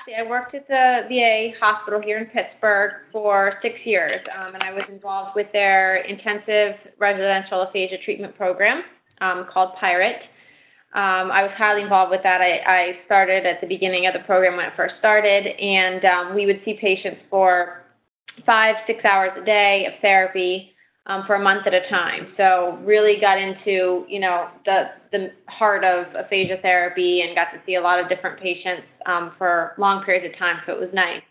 actually, I worked at the VA hospital here in Pittsburgh for 6 years, and I was involved with their intensive residential aphasia treatment program called PIRATE. I was highly involved with that. I started at the beginning of the program when it first started, and we would see patients for 5-6 hours a day of therapy for a month at a time. So really got into, the heart of aphasia therapy and got to see a lot of different patients for long periods of time, so it was nice.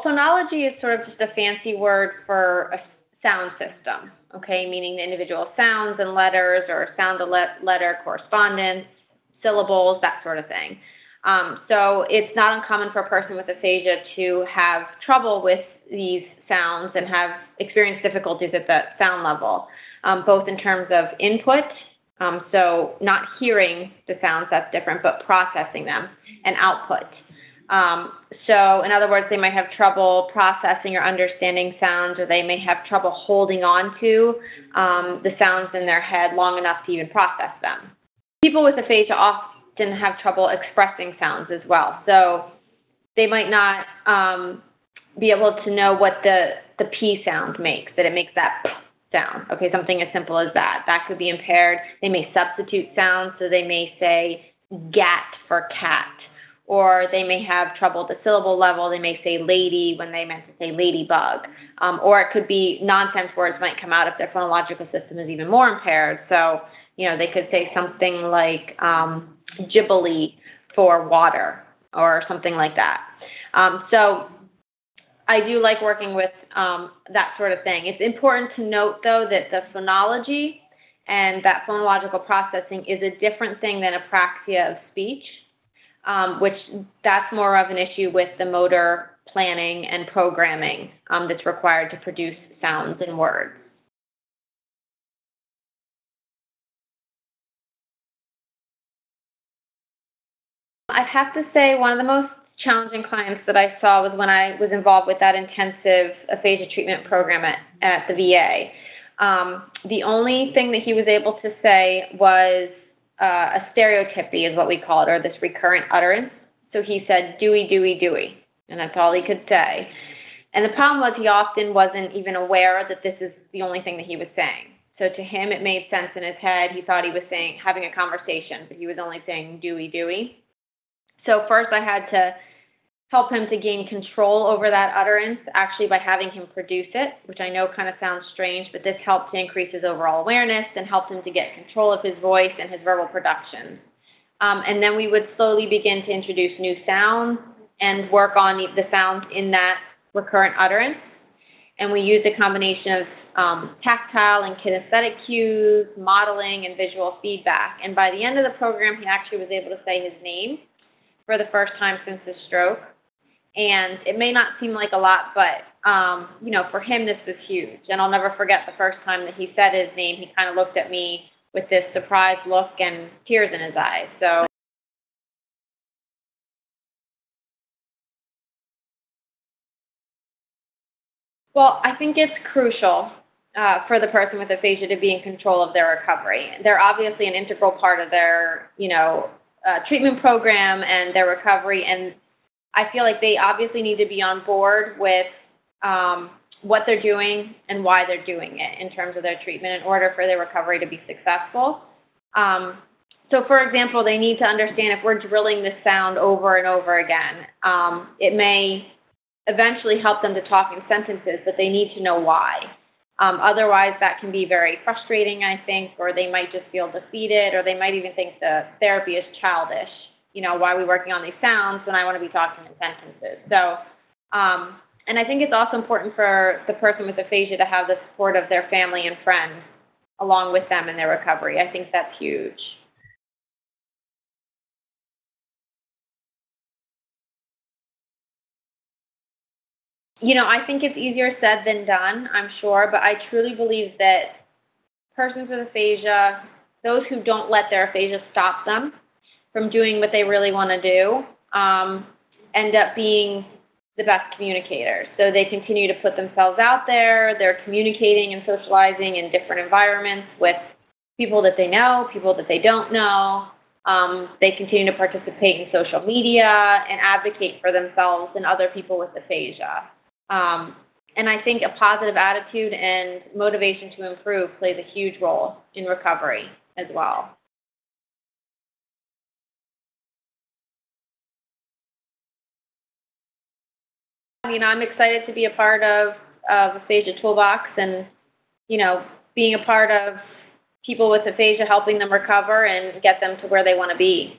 Phonology is sort of just a fancy word for a sound system, okay, meaning the individual sounds and letters or sound-to-letter correspondence, syllables, that sort of thing. So it's not uncommon for a person with aphasia to have trouble with these sounds and have experienced difficulties at the sound level, both in terms of input, so not hearing the sounds, that's different, but processing them, and output. So in other words, they might have trouble processing or understanding sounds, or they may have trouble holding on to the sounds in their head long enough to even process them. People with aphasia often have trouble expressing sounds as well. So they might not be able to know what the P sound makes, that it makes that P sound. Okay, something as simple as that. That could be impaired. They may substitute sounds, so they may say gat for cat, or they may have trouble at the syllable level. They may say lady when they meant to say ladybug. Or it could be nonsense words might come out if their phonological system is even more impaired. So, they could say something like Ghibli for water or something like that. So I do like working with that sort of thing. It's important to note, though, that the phonology and that phonological processing is a different thing than apraxia of speech, which that's more of an issue with the motor planning and programming that's required to produce sounds and words. I have to say one of the most challenging clients that I saw was when I was involved with that intensive aphasia treatment program at the VA. The only thing that he was able to say was a stereotypy is what we call it, or this recurrent utterance. So he said, "Dewey, Dewey, Dewey," and that's all he could say. And the problem was he often wasn't even aware that this is the only thing that he was saying. So to him, it made sense in his head. He thought he was having a conversation, but he was only saying Dewey, Dewey. So first I had to help him to gain control over that utterance, actually by having him produce it, which I know kind of sounds strange, but this helped to increase his overall awareness and helped him to get control of his voice and his verbal production. And then we would slowly begin to introduce new sounds and work on the sounds in that recurrent utterance. And we used a combination of tactile and kinesthetic cues, modeling, and visual feedback. And by the end of the program, he actually was able to say his name for the first time since his stroke. And it may not seem like a lot, but, for him, this was huge. And I'll never forget the first time that he said his name. He kind of looked at me with this surprised look and tears in his eyes. So. Well, I think it's crucial for the person with aphasia to be in control of their recovery. They're obviously an integral part of their, treatment program and their recovery, and I feel like they obviously need to be on board with what they're doing and why they're doing it in terms of their treatment in order for their recovery to be successful. So, for example, they need to understand if we're drilling this sound over and over again, it may eventually help them to talk in sentences, but they need to know why. Otherwise, that can be very frustrating, I think, or they might just feel defeated, or they might even think the therapy is childish. Why are we working on these sounds when I want to be talking in sentences? So, and I think it's also important for the person with aphasia to have the support of their family and friends along with them in their recovery. I think that's huge. I think it's easier said than done, I'm sure, but I truly believe that persons with aphasia, those who don't let their aphasia stop them from doing what they really want to do, end up being the best communicators. So they continue to put themselves out there, they're communicating and socializing in different environments with people that they know, people that they don't know. They continue to participate in social media and advocate for themselves and other people with aphasia. And I think a positive attitude and motivation to improve plays a huge role in recovery as well. I mean, I'm excited to be a part of Aphasia Toolbox and, you know, being a part of people with aphasia, helping them recover and get them to where they want to be.